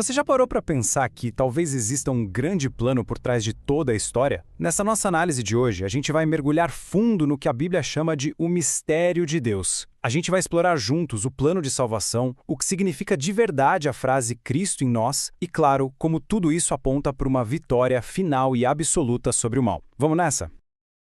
Você já parou para pensar que talvez exista um grande plano por trás de toda a história? Nessa nossa análise de hoje, a gente vai mergulhar fundo no que a Bíblia chama de o mistério de Deus. A gente vai explorar juntos o plano de salvação, o que significa de verdade a frase Cristo em nós e, claro, como tudo isso aponta para uma vitória final e absoluta sobre o mal. Vamos nessa?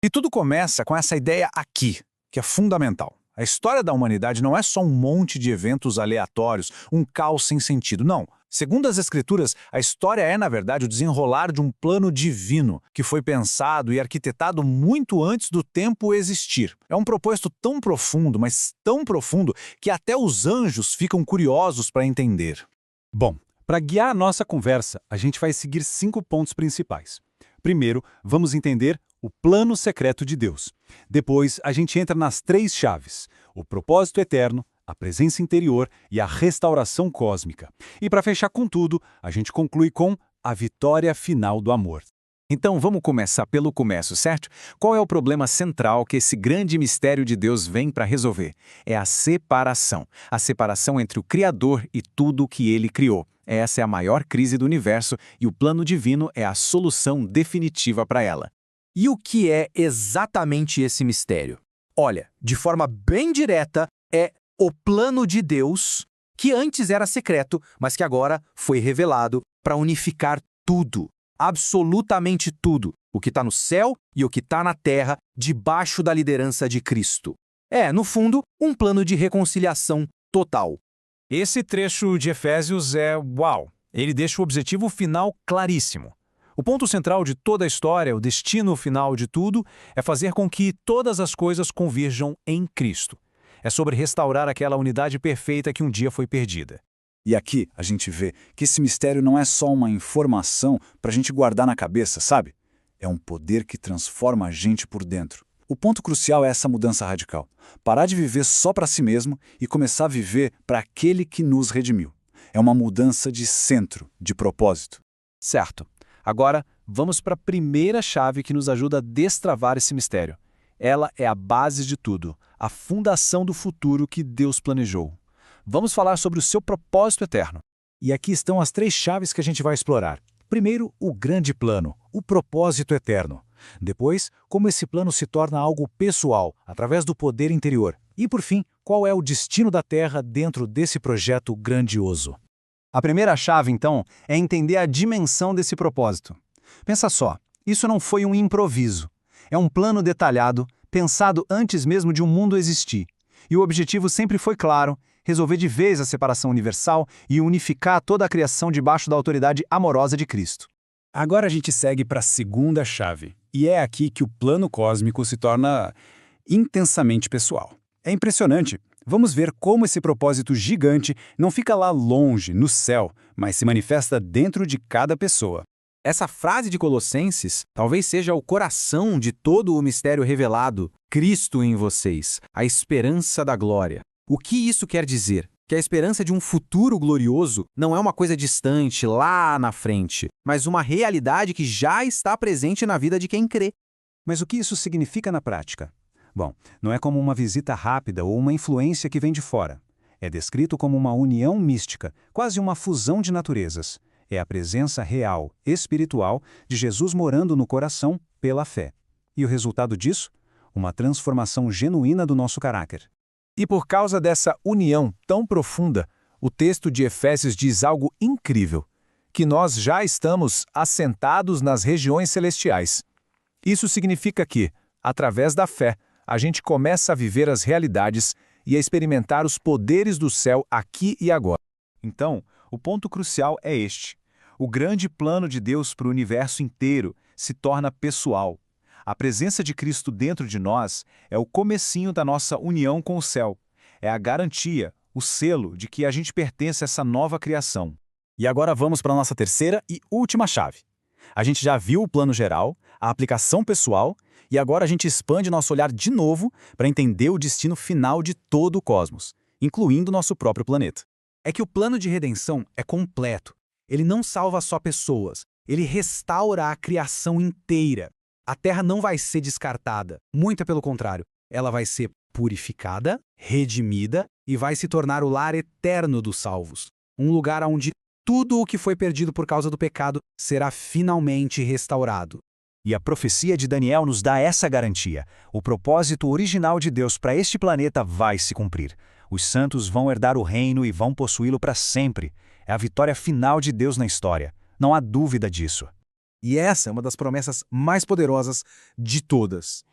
E tudo começa com essa ideia aqui, que é fundamental. A história da humanidade não é só um monte de eventos aleatórios, um caos sem sentido, não. Segundo as Escrituras, a história é, na verdade, o desenrolar de um plano divino que foi pensado e arquitetado muito antes do tempo existir. É um propósito tão profundo, mas tão profundo, que até os anjos ficam curiosos para entender. Bom, para guiar a nossa conversa, a gente vai seguir 5 pontos principais. Primeiro, vamos entender o plano secreto de Deus. Depois, a gente entra nas 3 chaves: o propósito eterno, a presença interior e a restauração cósmica. E para fechar com tudo, a gente conclui com a vitória final do amor. Então vamos começar pelo começo, certo? Qual é o problema central que esse grande mistério de Deus vem para resolver? É a separação. A separação entre o Criador e tudo o que ele criou. Essa é a maior crise do universo e o plano divino é a solução definitiva para ela. E o que é exatamente esse mistério? Olha, de forma bem direta, é o plano de Deus, que antes era secreto, mas que agora foi revelado para unificar tudo, absolutamente tudo, o que está no céu e o que está na terra, debaixo da liderança de Cristo. É, no fundo, um plano de reconciliação total. Esse trecho de Efésios é uau! Ele deixa o objetivo final claríssimo. O ponto central de toda a história, o destino final de tudo, é fazer com que todas as coisas convirjam em Cristo. É sobre restaurar aquela unidade perfeita que um dia foi perdida. E aqui a gente vê que esse mistério não é só uma informação para a gente guardar na cabeça, sabe? É um poder que transforma a gente por dentro. O ponto crucial é essa mudança radical. Parar de viver só para si mesmo e começar a viver para aquele que nos redimiu. É uma mudança de centro, de propósito. Certo. Agora, vamos para a primeira chave que nos ajuda a destravar esse mistério. Ela é a base de tudo, a fundação do futuro que Deus planejou. Vamos falar sobre o seu propósito eterno. E aqui estão as 3 chaves que a gente vai explorar. Primeiro, o grande plano, o propósito eterno. Depois, como esse plano se torna algo pessoal, através do poder interior. E, por fim, qual é o destino da Terra dentro desse projeto grandioso. A primeira chave, então, é entender a dimensão desse propósito. Pensa só, isso não foi um improviso. É um plano detalhado, pensado antes mesmo de um mundo existir. E o objetivo sempre foi claro: resolver de vez a separação universal e unificar toda a criação debaixo da autoridade amorosa de Cristo. Agora a gente segue para a segunda chave, e é aqui que o plano cósmico se torna intensamente pessoal. É impressionante. Vamos ver como esse propósito gigante não fica lá longe, no céu, mas se manifesta dentro de cada pessoa. Essa frase de Colossenses talvez seja o coração de todo o mistério revelado: Cristo em vocês, a esperança da glória. O que isso quer dizer? Que a esperança de um futuro glorioso não é uma coisa distante, lá na frente, mas uma realidade que já está presente na vida de quem crê. Mas o que isso significa na prática? Bom, não é como uma visita rápida ou uma influência que vem de fora. É descrito como uma união mística, quase uma fusão de naturezas. É a presença real, espiritual, de Jesus morando no coração pela fé. E o resultado disso? Uma transformação genuína do nosso caráter. E por causa dessa união tão profunda, o texto de Efésios diz algo incrível: que nós já estamos assentados nas regiões celestiais. Isso significa que, através da fé, a gente começa a viver as realidades e a experimentar os poderes do céu aqui e agora. Então, o ponto crucial é este: o grande plano de Deus para o universo inteiro se torna pessoal. A presença de Cristo dentro de nós é o comecinho da nossa união com o céu. É a garantia, o selo de que a gente pertence a essa nova criação. E agora vamos para a nossa terceira e última chave. A gente já viu o plano geral, a aplicação pessoal, e agora a gente expande nosso olhar de novo para entender o destino final de todo o cosmos, incluindo nosso próprio planeta. É que o plano de redenção é completo. Ele não salva só pessoas, ele restaura a criação inteira. A Terra não vai ser descartada, muito pelo contrário. Ela vai ser purificada, redimida e vai se tornar o lar eterno dos salvos. Um lugar onde tudo o que foi perdido por causa do pecado será finalmente restaurado. E a profecia de Daniel nos dá essa garantia. O propósito original de Deus para este planeta vai se cumprir. Os santos vão herdar o reino e vão possuí-lo para sempre. É a vitória final de Deus na história. Não há dúvida disso. E essa é uma das promessas mais poderosas de todas.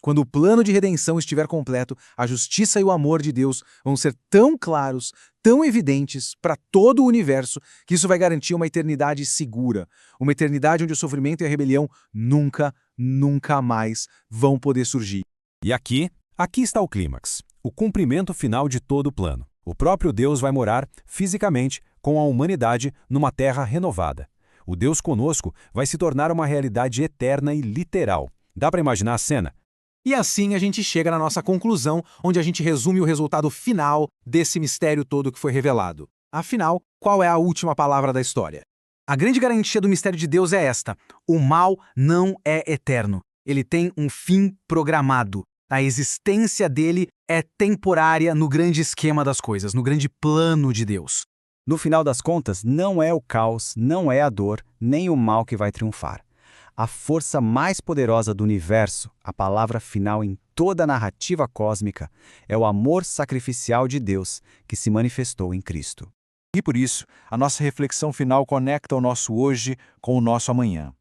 Quando o plano de redenção estiver completo, a justiça e o amor de Deus vão ser tão claros, tão evidentes para todo o universo, que isso vai garantir uma eternidade segura. Uma eternidade onde o sofrimento e a rebelião nunca mais vão poder surgir. E aqui está o clímax, o cumprimento final de todo o plano. O próprio Deus vai morar, fisicamente, com a humanidade numa terra renovada. O Deus conosco vai se tornar uma realidade eterna e literal. Dá para imaginar a cena? E assim a gente chega na nossa conclusão, onde a gente resume o resultado final desse mistério todo que foi revelado. Afinal, qual é a última palavra da história? A grande garantia do mistério de Deus é esta: o mal não é eterno. Ele tem um fim programado. A existência dele é temporária no grande esquema das coisas, no grande plano de Deus. No final das contas, não é o caos, não é a dor, nem o mal que vai triunfar. A força mais poderosa do universo, a palavra final em toda a narrativa cósmica, é o amor sacrificial de Deus que se manifestou em Cristo. E por isso, a nossa reflexão final conecta o nosso hoje com o nosso amanhã.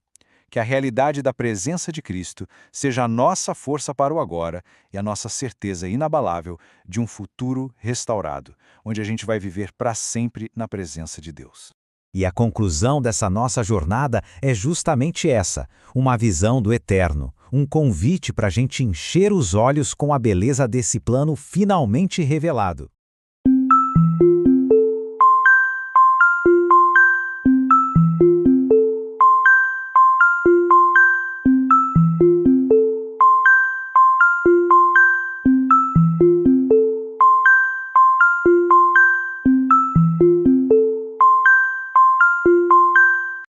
Que a realidade da presença de Cristo seja a nossa força para o agora e a nossa certeza inabalável de um futuro restaurado, onde a gente vai viver para sempre na presença de Deus. E a conclusão dessa nossa jornada é justamente essa, uma visão do eterno, um convite para a gente encher os olhos com a beleza desse plano finalmente revelado.